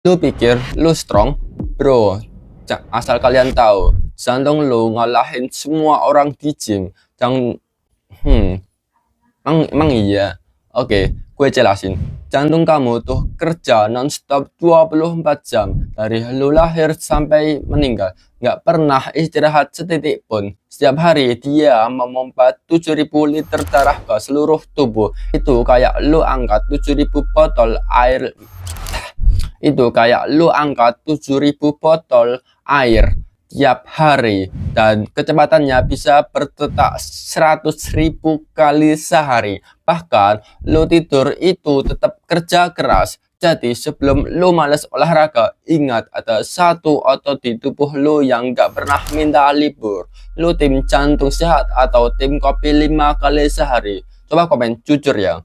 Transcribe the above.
Lu pikir lu strong? Bro, asal kalian tahu, jantung lu ngalahin semua orang di gym. Jangan, emang iya? Oke, gue jelasin. Jantung kamu tuh kerja nonstop 24 jam. Dari lu lahir sampai meninggal. Nggak pernah istirahat setitik pun. Setiap hari dia memompa 7.000 liter darah ke seluruh tubuh. Itu kayak lu angkat 7.000 botol air. Itu kayak lu angkat 7.000 botol air tiap hari, dan kecepatannya bisa berdetak 100.000 kali sehari. Bahkan lu tidur itu tetap kerja keras. Jadi sebelum lu males olahraga, ingat ada satu otot di tubuh lu yang gak pernah minta libur. Lu tim jantung sehat atau tim kopi 5 kali sehari? Coba komen jujur ya.